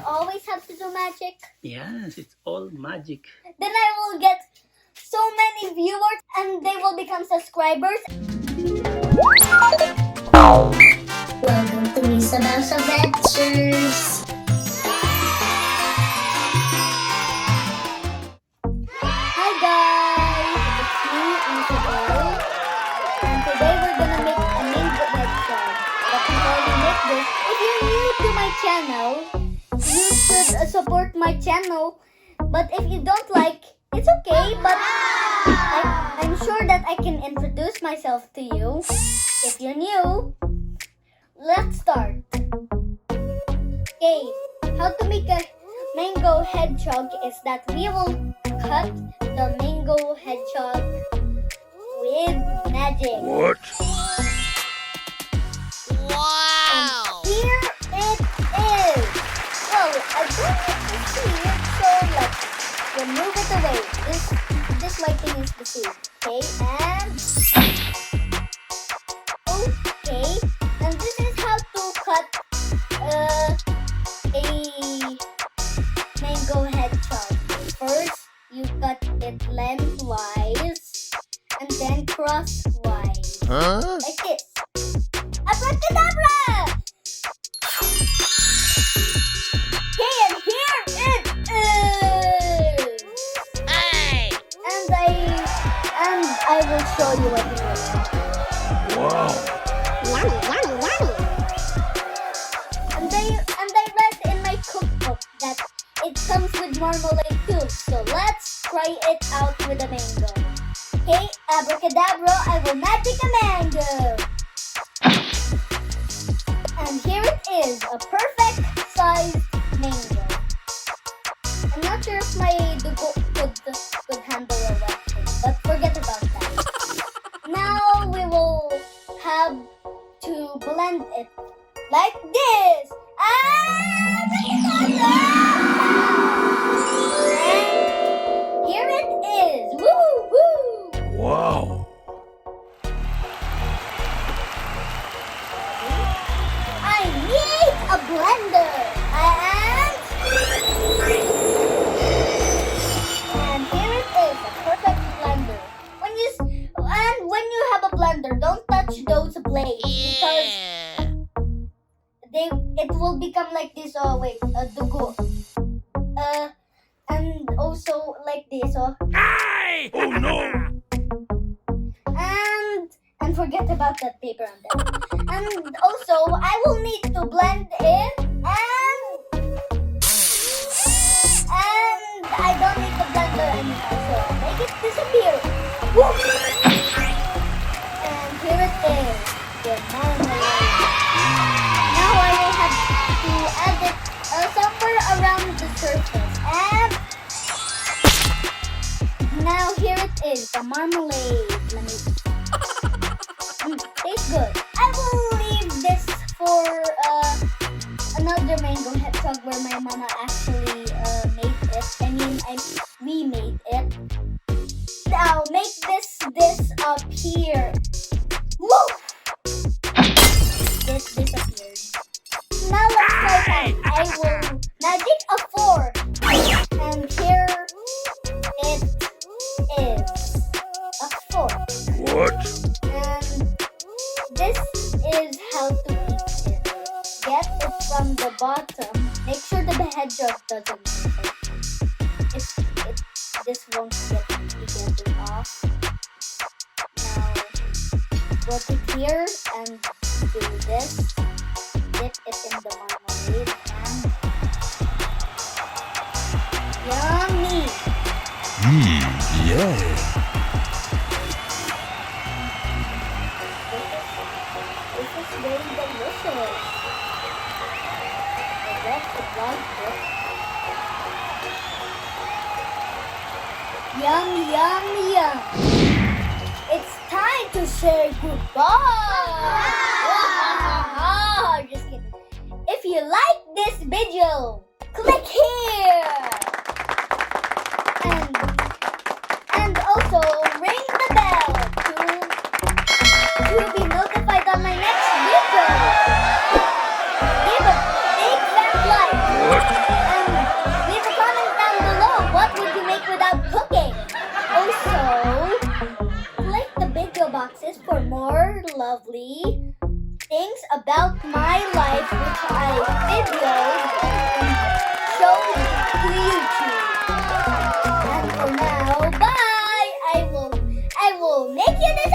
always have to do magic? Yes, it's all magic. Then I will get so many viewers and they will become subscribers. Welcome to Ysabel's Adventures. Hi guys, it's me, Ysabel. And today we're gonna make a mango hedgehog. But before we make this, if you're new to my channel, you should support my channel. But if you don't like, it's okay. But I'm sure that I can introduce myself to you. If you're new, let's start. Okay, how to make a mango hedgehog is that we will cut the mango hedgehog with magic. What? Wow! And here it is. Well, I don't need to see it, so let's remove it away. This white thing is the seed. Okay, and okay, and this is how to cut a mango hedgehog. First, you cut it lengthwise and then crosswise. Huh? Like this. Abracadabra! Okay, and here it is! Hey! And I will show you what it is. Wow. Yummy, yummy, yummy. And I read in my cookbook that it comes with marmalade too. So let's try it out with a mango. Okay, abracadabra, I will magic a mango. And here it is, a perfect sized mango. I'm not sure if my dugo could handle a wet thing, but forget about that. Now we will have to blend it like this. Here it is. Woo woo! Wow. I need a blender. And here it is, a perfect blender. When you have a blender, don't touch those blades because it will become like this. Oh wait, dugo. And also like this. Oh. Hey! Oh no! And forget about that paper on there. And also, I will need to blend in and I don't need the blender anymore, so make it disappear. Woo! And here it is, the marmalade. Now I will have to add it somewhere around the surface. And now here it is, the marmalade. Let me tastes good. I will leave this for another mango hedgehog where my mama actually made it. We made it. Now make this up here. Woo! This disappeared. Now let's try that. I will magic a fork. And here it is. A fork. What? This is how to eat it. Get it from the bottom. Make sure the hedgehog doesn't move it. This won't get together off. Now, put it here and do this. Dip it in the marmalade and yummy! Yeah. This is very delicious. I bet it was good. Yum, yum, yum. It's time to say goodbye. Just kidding. If you like this video, click here. And also ring the bell to be notified on my next video. Give a big fat like. lovely things about my life which I videoed and showed to YouTube. And for now, bye! I will make you this